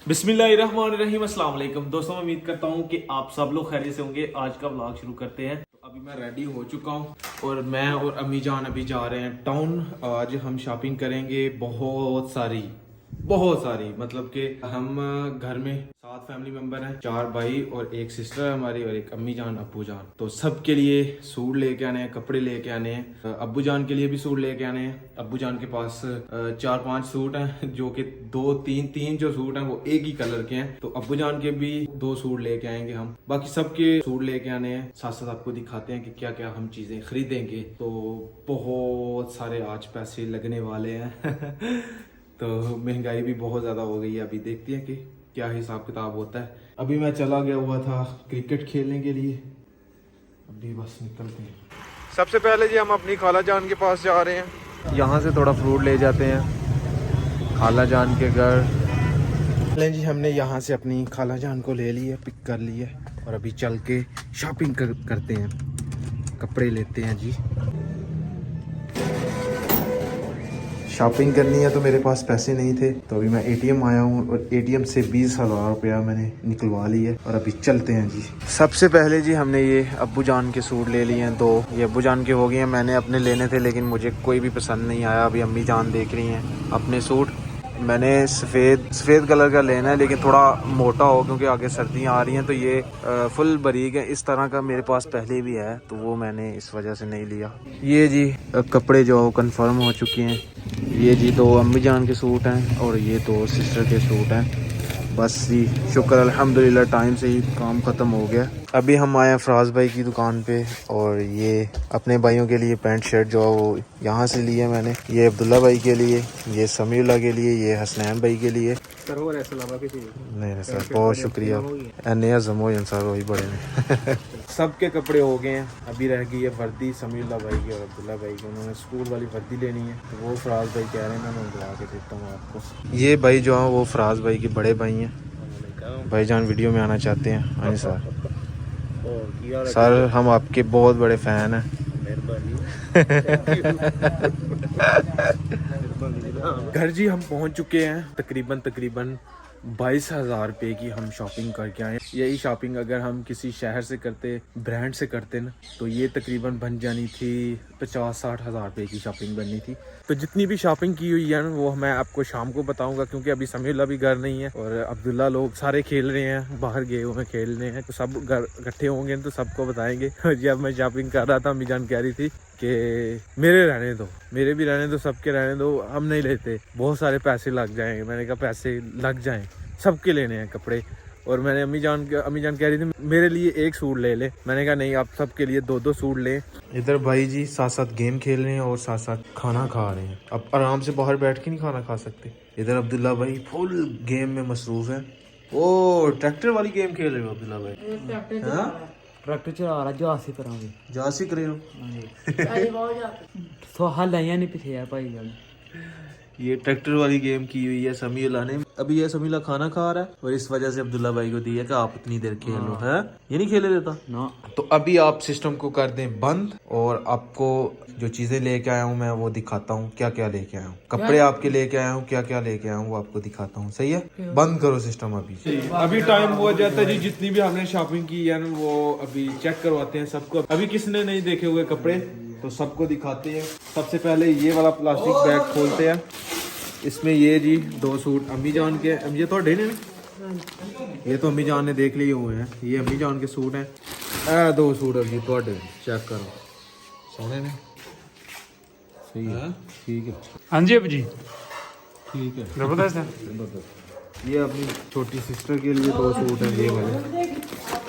बिस्मिल्लाहिर्रहमानिर्रहीम, अस्सलाम वालेकुम दोस्तों। मैं उम्मीद करता हूँ कि आप सब लोग खैरियत से होंगे। आज का व्लॉग शुरू करते हैं। तो अभी मैं रेडी हो चुका हूँ और मैं और अम्मी जान अभी जा रहे हैं टाउन। आज हम शॉपिंग करेंगे बहुत सारी मतलब कि हम घर में 7 फैमिली मेंबर हैं, 4 भाई और एक सिस्टर है हमारी और एक अम्मी जान अब्बू जान। तो सबके लिए सूट लेके आने हैं, कपड़े लेके आने हैं। अब्बू जान के लिए भी सूट लेके आने हैं। अब्बू जान के पास 4-5 सूट हैं, जो कि तीन जो सूट हैं वो एक ही कलर के हैं। तो अब्बू जान के भी 2 सूट लेके आएंगे हम। बाकी सबके सूट लेके आने हैं। साथ साथ आपको दिखाते हैं कि क्या क्या हम चीजें खरीदेंगे। तो बहुत सारे आज पैसे लगने वाले हैं तो महंगाई भी बहुत ज़्यादा हो गई है। अभी देखते हैं कि क्या हिसाब किताब होता है। अभी मैं चला गया हुआ था क्रिकेट खेलने के लिए, अभी बस निकलते हैं। सबसे पहले जी हम अपनी खाला जान के पास जा रहे हैं। यहाँ से थोड़ा फ्रूट ले जाते हैं खाला जान के घर। जी हमने यहाँ से अपनी खाला जान को ले लिया, पिक कर लिया और अभी चल के शॉपिंग करते हैं, कपड़े लेते हैं जी। शॉपिंग करनी है तो मेरे पास पैसे नहीं थे, तो अभी मैं एटीएम आया हूँ और एटीएम से 20,000 रुपया मैंने निकलवा ली है और अभी चलते हैं जी। सबसे पहले जी हमने ये अब्बू जान के सूट ले लिए हैं। तो ये अब्बू जान के हो गए हैं। मैंने अपने लेने थे लेकिन मुझे कोई भी पसंद नहीं आया। अभी अम्मी जान देख रही हैं अपने सूट। मैंने सफ़ेद कलर का लेना है लेकिन थोड़ा मोटा हो, क्योंकि आगे सर्दियाँ आ रही हैं। तो ये फुल बारीक है, इस तरह का मेरे पास पहले भी है, तो वो मैंने इस वजह से नहीं लिया। ये जी कपड़े जो कंफर्म हो चुके हैं। ये जी 2 अम्मी जान के सूट हैं और ये 2 सिस्टर के सूट हैं। बस जी शुक्र अल्हम्दुलिल्लाह टाइम से ही काम ख़त्म हो गया। अभी हम आए हैं फराज भाई की दुकान पे और ये अपने भाइयों के लिए पैंट शर्ट जो है वो यहाँ से लिए मैंने। ये अब्दुल्ला भाई के लिए, ये समीउल्लाह के लिए, ये हसनैन भाई के लिए। नहीं सर, बहुत शुक्रिया। नया जमो इंसान वही बड़े ने सबके कपड़े हो गए हैं। अभी रह गई है वर्दी समीउल्लाह भाई की और अब्दुल्ला भाई की। उन्होंने स्कूल वाली वर्दी लेनी है, तो वो फराज भाई कह रहे हैं, मैं उनका के देता हूँ आपको। ये भाई जो है वो फराज भाई के बड़े भाई हैं। भाईजान वीडियो में आना चाहते हैं? हाँ सर हम आपके बहुत बड़े फ़ैन हैं। घर जी हम पहुंच चुके हैं। तकरीबन 22,000 रुपये की हम शॉपिंग करके आए। यही शॉपिंग अगर हम किसी शहर से करते, ब्रांड से करते ना, तो ये तकरीबन बन जानी थी 50-60 हज़ार रुपये की शॉपिंग बननी थी। तो जितनी भी शॉपिंग की हुई है ना वो मैं आपको शाम को बताऊंगा, क्योंकि अभी समीउल्लाह भी घर नहीं है और अब्दुल्ला लोग सारे खेल रहे हैं, बाहर गए हुए खेलने हैं। तो सब घर इकट्ठे होंगे तो सबको बताएंगे। जब मैं शॉपिंग कर रहा था अम्मी जान कह रही थी कि मेरे रहने दो, मेरे भी रहने दो, सबके रहने दो, हम नहीं लेते, बहुत सारे पैसे लग जाएंगे। मैंने कहा पैसे लग जाएं, सबके लेने हैं कपड़े। और मैंने अम्मी जान कह रही थी मेरे लिए एक सूट ले ले। मैंने कहा नहीं, आप सबके लिए 2-2 सूट ले। इधर भाई जी साथ साथ गेम खेल रहे हैं और साथ साथ खाना खा रहे हैं। अब आराम से बाहर बैठ के नहीं खाना खा सकते। इधर अब्दुल्ला भाई फुल गेम में मसरूफ है। ओ ट्रैक्टर वाली गेम खेल रहे हो अब्दुल्ला भाई? ट्रैक्टर चला रहा जासी पर जासी कर रहे हो? तो हल आया नहीं पीछे यार भाई जान। ये ट्रैक्टर वाली गेम की हुई है समीउल्लाह ने। अभी ये समीउल्लाह खाना खा रहा है और इस वजह से अब्दुल्ला भाई को दिया कि आप इतनी देर खेल लो। है ये नहीं खेले देता ना। तो अभी आप सिस्टम को कर दें बंद और आपको जो चीजें लेके आया हूँ मैं वो दिखाता हूँ। क्या क्या लेके आया हूँ, कपड़े आपके लेके आया हूँ, क्या क्या लेके आया हूँ वो आपको दिखाता हूँ। सही है, बंद करो सिस्टम। अभी टाइम हो जाता है जी, जितनी भी हमने शॉपिंग की है ना वो अभी चेक करवाते हैं सबको। अभी किसने नहीं देखे हुए कपड़े तो सबको दिखाते हैं। सबसे पहले ये वाला प्लास्टिक बैग खोलते हैं। इसमें ये जी 2 सूट अम्मी जान के, ये तो ढेने ये तो अम्मी जान ने देख लिए हुए हैं। ये अम्मी जान के सूट हैं। 2 सूट अभी तो चेक करो, सोने ने सही है। ठीक है, हाँ जी अब जी ठीक है, जबरदस्त है। ये अपनी छोटी सिस्टर के लिए 2 सूट हैं ये वाले,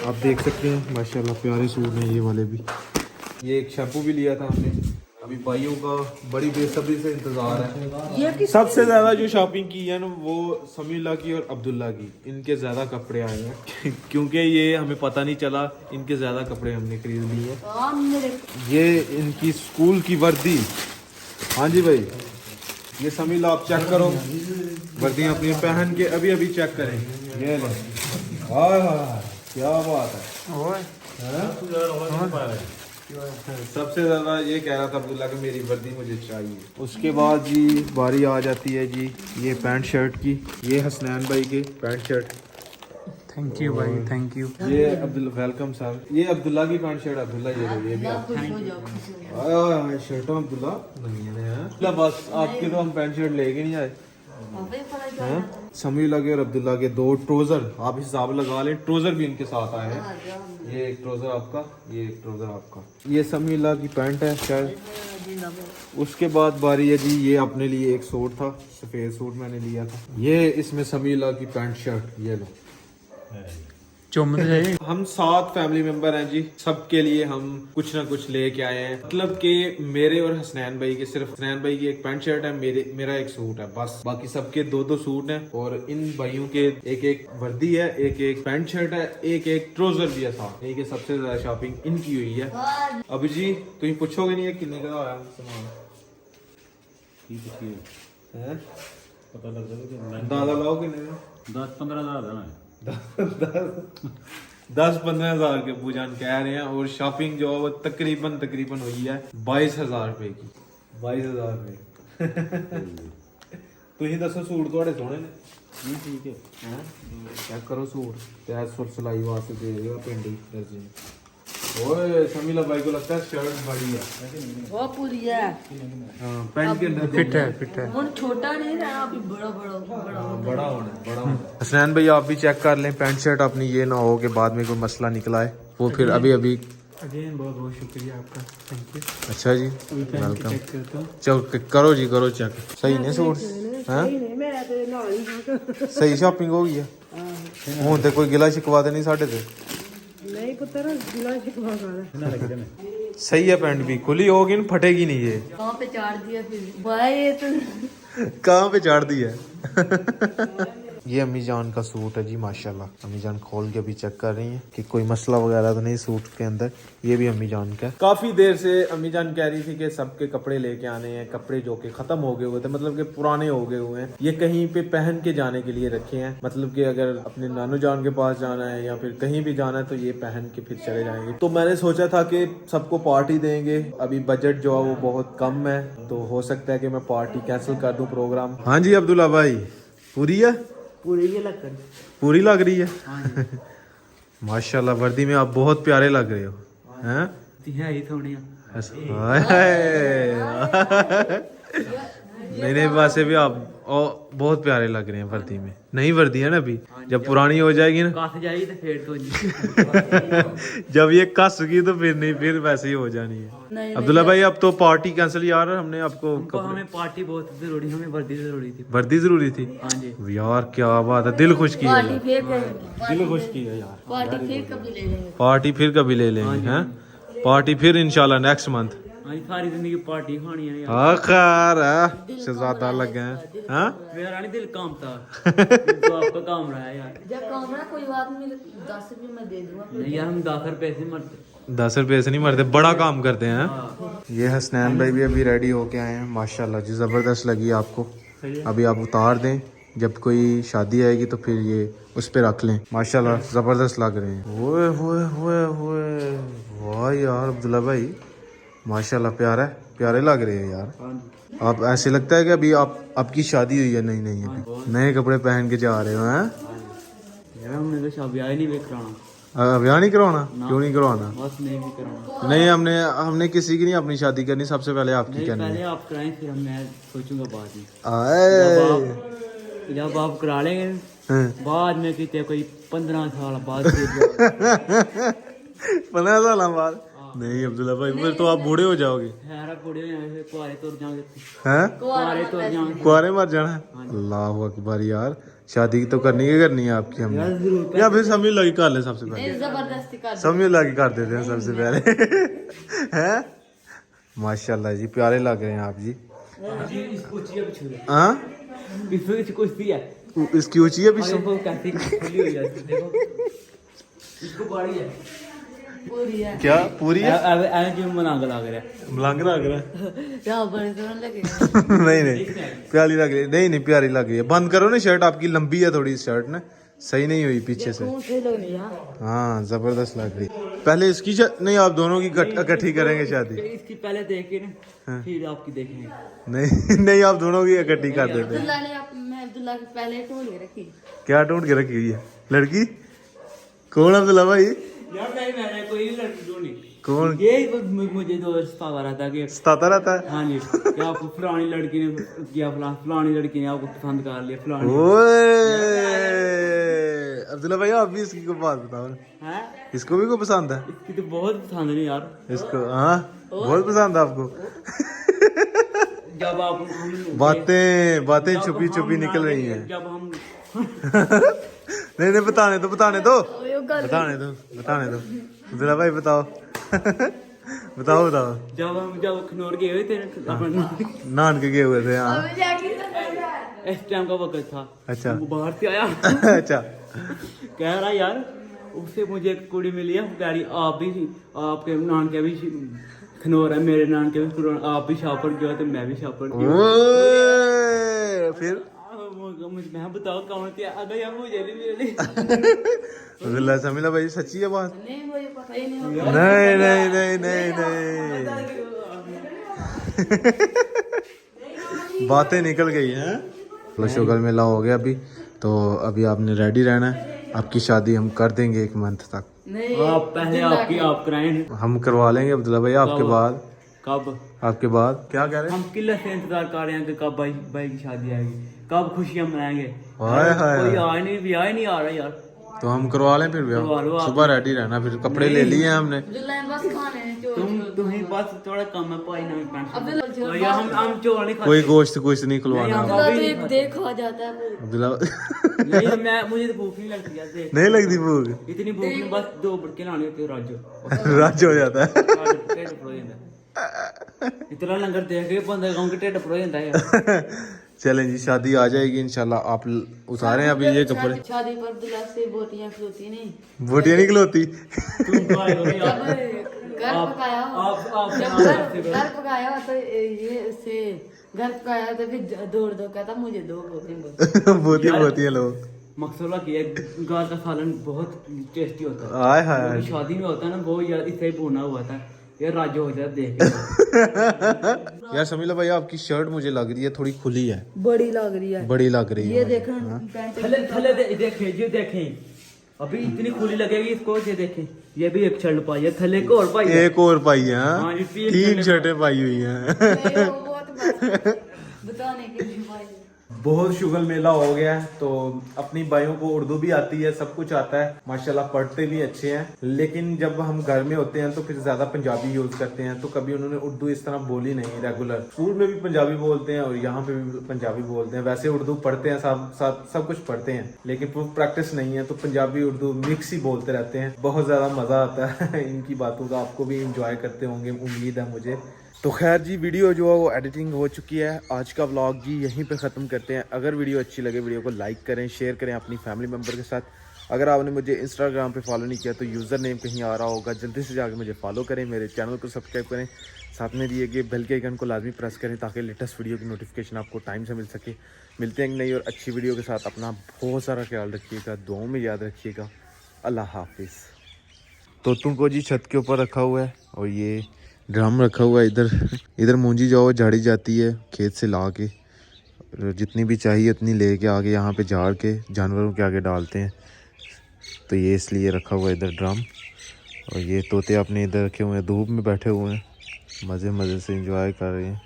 आप देख सकते हैं माशाल्लाह प्यारे सूट हैं ये वाले भी। ये एक शैम्पू भी लिया था हमने। अभी भाइयों का बड़ी बेसब्री से इंतजार है। सबसे ज्यादा जो शॉपिंग की है ना वो समीउल्लाह की और अब्दुल्ला की। इनके ज्यादा कपड़े आए हैं क्योंकि ये हमें पता नहीं चला, इनके ज्यादा कपड़े हमने खरीद लिए हैं। ये इनकी स्कूल की वर्दी। हाँ जी भाई, ये समीउल्लाह आप चेक करो, वर्दियाँ अपनी पहन के अभी चेक करें। ये लो, क्या बात है। सबसे ज्यादा ये कह रहा था अब्दुल्ला कि मेरी वर्दी मुझे चाहिए। उसके बाद जी बारी आ जाती है जी ये पैंट शर्ट की। ये हसनैन भाई के पैंट शर्ट। थैंक यू भाई, थैंक यू। ये अब्दुल्ला वेलकम साहब। ये अब्दुल्ला की पैंट शर्ट। अब्दुल्ला ये भी आप शर्टों अब्दुल्ला नहीं है बस आपके तो हम पैंट शर्ट लेके नहीं आए हैं। समीला के और अब्दुल्ला के 2 ट्राउजर आप हिसाब लगा लें। ट्राउजर भी इनके साथ आए हैं। ये एक ट्राउजर आपका, ये एक ट्राउजर आपका। ये समीला की पैंट है शायद। उसके बाद बारी है जी ये अपने लिए एक सूट था, सफेद सूट मैंने लिया था। ये इसमें समीला की पैंट शर्ट। ये लो हम 7 फैमिली मेंबर हैं जी। सबके लिए हम कुछ ना कुछ लेके आए हैं। मतलब कि मेरे और हसनैन भाई के सिर्फ हसनैन भाई की एक पैंट शर्ट है, मेरा एक सूट है बस। बाकी सबके 2-2 सूट हैं और इन भाइयों के एक वर्दी है, एक पैंट शर्ट है, एक ट्राउजर भी है साथ। ये सबसे ज्यादा शॉपिंग इनकी हुई है। अब जी तुम पूछोगे नहीं है कितने का आया सामान? पता लग जाएगा। दादा लाओ कितने में? 10-15 हज़ार देना है। 10-15 हजार के पूजान कह रहे हैं। और शॉपिंग जो है वो तकरीबन हुई है 22,000 रुपए की। 22,000 रुपए। तुम ही दसो सूट थोड़े सोने ने नहीं ठीक है। चेक करो सूट तैस सिलाई वास्ते दे देगा पिंडी दर्जी ने। ओए समीला भाई को लगता है शर्ट बड़ी है। वो पूरी है। हाँ पैंट के अंदर फिट है। वो छोटा नहीं रहना, अभी बड़ा बड़ा होना। हसनैन भाई आप भी चेक कर लें पैंट शर्ट अपनी, ये ना हो कि बाद में कोई मसला निकला है। वो फिर अभी अगेन बहुत बहुत शुक्रिया आपका, थैंक यू। अच्छा जी वेलकम। चेक करता हूँ। चलो करो जी करो चेक। सही ने सूट हैं? सही शॉपिंग हो गई है। ਹੁਣ ਤੇ ਕੋਈ ਗਿਲਾ शिकवा ਤੇ नहीं साढ़े ते। नहीं पुत्र गिला शिकवा कर। सही है पैंट भी खुली होगी ना फटेगी नहीं ये। कहाँ पे चाड़ दिया फिर भाई ये तो कहाँ पे चाड़ दी है। ये अम्मी जान का सूट है जी माशाल्लाह। अम्मी जान खोल के अभी चेक कर रही हैं कि कोई मसला वगैरह तो नहीं सूट के अंदर। ये भी अम्मी जान का है। काफी देर से अम्मी जान कह रही थी कि सबके कपड़े लेके आने हैं। कपड़े जो कि खत्म हो गए हुए थे, मतलब कि पुराने हो गए हुए हैं। ये कहीं पे पहन के जाने के लिए रखे हैं। मतलब कि अगर अपने नानू जान के पास जाना है या फिर कहीं भी जाना है तो ये पहन के फिर चले जाएंगे। तो मैंने सोचा था कि सबको पार्टी देंगे। अभी बजट जो है वो बहुत कम है तो हो सकता है कि मैं पार्टी कैंसिल कर दूं प्रोग्राम। हाँ जी अब्दुल्ला भाई पूरी है? पूरी ये लग कर पूरी लग रही है। माशाल्लाह वर्दी में आप बहुत प्यारे लग रहे हो हैं। है ही थोड़ी। नहीं वैसे भी आप बहुत प्यारे लग रहे हैं वर्दी में। नई वर्दी है ना अभी, जब पुरानी हो जाएगी ना कस जाएगी तो फिर तो जब ये कसगी तो फिर नहीं, फिर वैसे ही हो जानी है। अब्दुल्ला भाई अब तो पार्टी कैंसिल यार। हमने आपको हमें पार्टी बहुत जरूरी, हमें वर्दी जरूरी थी। वर्दी जरूरी थी हाँ जी यार। क्या बात है, दिल खुश किया पार्टी फिर दिल खुश किया यार। पार्टी फिर कभी ले लेंगे। पार्टी फिर कभी ले लेंगे हैं। पार्टी फिर इंशाल्लाह नेक्स्ट मंथ। हाँ जी सारी जिंदगी पार्टी खानी है यार। हाँ खैर है शहजादा लग गए हैं। हाँ मेरा नहीं दिल काम था तो आपका काम रहा है यार। जब काम ना कोई बात नहीं, 10 रुपये मैं दे दूंगा। नहीं यार हम 10 रुपए से मरते। 10 रुपए से नहीं मरते, बड़ा काम करते हैं। ये हसनैन भाई भी अभी रेडी होके आए हैं माशाल्लाह जी। जबरदस्त लगी आपको। अभी आप उतार दें, जब कोई शादी आएगी तो फिर ये उस पे रख लें। माशाल्लाह जबरदस्त लग रहे हैं। ओए होए होए होए वाह यार अब्दुल्ला भाई माशाल्लाह प्यारे लग रहे हैं यार। आप ऐसे लगता है कि अभी आपकी शादी हुई है। नहीं अभी नए कपड़े पहन के जा रहे हो हैं यार। हमने तो शादी ही नहीं कराना। ब्याह नहीं करवाना? क्यों नहीं करवाना? बस नहीं भी कराना। नहीं हमने किसी की नहीं अपनी शादी करनी, सबसे पहले आपकी करनी पहले है। आप कराएं फिर मैं सोचूंगा बाद में। आए जब आप करा लेंगे हाँ। बाद में कितने कोई 15 साल बाद 15 साल बाद? नहीं अब्दुल्ला भाई फिर तो आप बूढ़े हो जाओगे। कुआरे तुर जाएंगे। हैं कुआरे तुर जाएंगे। कुआरे मर जाना है? अल्लाह अकबर यार। शादी तो करनी है आपकी हमने। या फिर समझ लगी कर ले सबसे पहले। जबरदस्ती कर समझ लगी कर देते हैं सबसे पहले। हैं माशाल्लाह जी प्यारे लग रहे हैं आप जी। हाँ कुश्ती है इसकी ऊंची है पीछे। इसको बड़ी है पूरी है। क्या पूरी है? मलांग लग रहा है। मलंग लग रहा है। क्या बड़े दोनों लगे। नहीं प्यारी लग रही है। नहीं प्यारी लग रही है। बंद करो ना शर्ट, आपकी लंबी है थोड़ी शर्ट ना। सही नहीं हुई पीछे से। कौन से लोग नहीं यहाँ हाँ जबरदस्त लग रही। पहले इसकी नहीं आप दोनों की इकट्ठी करेंगे शादी। इसकी पहले देखे ना फिर आपकी देखेंगे। नहीं नहीं आप दोनों की इकट्ठी कर देते। अब्दुल्ला ने मैं अब्दुल्ला की पहले ढूंढ के रखी। क्या ढूंढ के रखी हुई है लड़की? कौन अब्दुल्ला भाई? यार नहीं मैंने कोई भी लड़की ढूंढी। कौन? ये मुझे दोस्त सताता रहता कि सताता रहता है। हाँ जी कि आपको फलानी लड़की ने किया फलानी लड़की ने आपको पसंद कर लिया फलानी। ओए अब्दुल्ला भाई आप भी इसकी को बात बताओ। है इसको भी को पसंद है? इसकी तो बहुत पसंद नहीं यार। इसको हाँ बहुत पसंद है आपको। जब आप बातें छुपी छुपी निकल रही हैं। जब हम नहीं बताने दो बताने दो अब्दुल्ला भाई बताओ। बताओ जब खनौर गए हुए थे अपने नान के गए हुए थे। हाँ इस टाइम का वक्त था। अच्छा वो बाहर से आया अच्छा कह रहा यार उससे मुझे एक कुड़ी मिली है। वो कह रही आप भी आपके नान के भी खनौर है मेरे नान के भी खनौर, आप भी शाहपुर गए तो मैं भी शाहपुर गया। फिर मैं बताओ कौन थी अगर यार मुझे नहीं मिली। अब्दुल्ला समीला भाई सच्ची है बात? नहीं मुझे पता ही नहीं। नहीं बातें निकल गई हैं। शुगर मेला हो गया अभी तो अभी आपने रेडी रहना है। आपकी शादी हम कर देंगे 1 मंथ तक। नहीं आप पहले आप कराएं। हम करवा लेंगे अब्दुल्ला भाई आपके बाद। कब? आपके बाद क्या कह रहे हैं? हम किले से इंतजार कर रहे हैं कि कब भाई की शादी आएगी, कब खुशियां मनाएंगे। हाय हाय कोई ब्याह ही नहीं आ रहा यार। तो हम करवा लें फिर करवा लो आप। सुबह रेडी रहना। फिर कपड़े ले लिए हैं हमने। अब्दुल्ला ने बस खाने हैं चोर। तुम ही बस थोड़ा कम है पाई नवी पैंट। अब्दुल्ला और यार हम चोर नहीं खाते। कोई गोश्त कुछ नहीं खुलवाना। अब्दुल्ला तो एक देखा जाता है वो। अब्दुल्ला नहीं मैं मुझे तो भूख नहीं लगती यार देख। नहीं लगती भूख? इतनी भूख नहीं बस 2 बुड़के लाने होते राजो राज हो जाता है। ढिड भर जाता है। इतना लंगर देख के बंदा गांव के ढिड भर जाता है यार। चलें जी शादी आ जाएगी इंशाल्लाह। आप उतारें अभी ये कपड़े। शादी पर अब्दुल्ला से बोटियां खिलौती नहीं। बोटियां नहीं खिलौती। तुम खाए हो यार। घर पकाया हो जब घर पकाया हो तो ये से घर पकाया तो फिर दौड़ दो कहता मुझे दो बोतियां लोग। मकसद की है गाय का सालन बहुत टेस्टी होता है। हाय हाय शादी में होता है ना वो यार इससे ही भुना हुआ था यार राज्य हो जाता देख के। यार समीला भाई आपकी शर्ट मुझे लग रही है थोड़ी खुली है। बड़ी लग रही है। बड़ी लग रही है। ये देखो थले देखें अभी इतनी खुली लगेगी इसको। ये देखें ये भी एक शर्ट पाई है थले को और पाई है। एक और पाई है। हाँ, ये 3 शर्टें पाई हुई हैं। बताने के लिए भाई बहुत शुगर मेला हो गया है तो अपनी भाइयों को उर्दू भी आती है, सब कुछ आता है माशाल्लाह, पढ़ते भी अच्छे हैं। लेकिन जब हम घर में होते हैं तो फिर ज्यादा पंजाबी यूज करते हैं, तो कभी उन्होंने उर्दू इस तरह बोली नहीं रेगुलर। स्कूल में भी पंजाबी बोलते हैं और यहाँ पे भी पंजाबी बोलते हैं। वैसे उर्दू पढ़ते हैं, सब कुछ पढ़ते हैं, लेकिन प्रैक्टिस नहीं है तो पंजाबी उर्दू मिक्स ही बोलते रहते हैं। बहुत ज्यादा मजा आता है इनकी बातों का। आपको भी इंजॉय करते होंगे उम्मीद है मुझे। तो खैर जी वीडियो जो है वो एडिटिंग हो चुकी है। आज का व्लॉग जी यहीं पे ख़त्म करते हैं। अगर वीडियो अच्छी लगे वीडियो को लाइक करें, शेयर करें अपनी फैमिली मेम्बर के साथ। अगर आपने मुझे इंस्टाग्राम पे फॉलो नहीं किया तो यूज़र नेम कहीं आ रहा होगा, जल्दी से जाकर मुझे फॉलो करें, मेरे चैनल को सब्सक्राइब करें, साथ में दिए गए बेल के आइकन को लाजमी प्रेस करें ताकि लेटेस्ट वीडियो की नोटिफिकेशन आपको टाइम से मिल सके। मिलते हैं एक नई और अच्छी वीडियो के साथ। अपना बहुत सारा ख्याल रखिएगा, दुआओं में याद रखिएगा। अल्लाह हाफिज़। तो तुमको जी छत के ऊपर रखा हुआ है और ये ड्रम रखा हुआ है इधर मूंजी जो है झाड़ी जाती है खेत से ला के, जितनी भी चाहिए उतनी लेके आके यहाँ पे झाड़ के जानवरों के आगे डालते हैं। तो ये इसलिए रखा हुआ है इधर ड्रम। और ये तोते अपने इधर रखे हुए हैं, धूप में बैठे हुए हैं, मज़े से एंजॉय कर रहे हैं।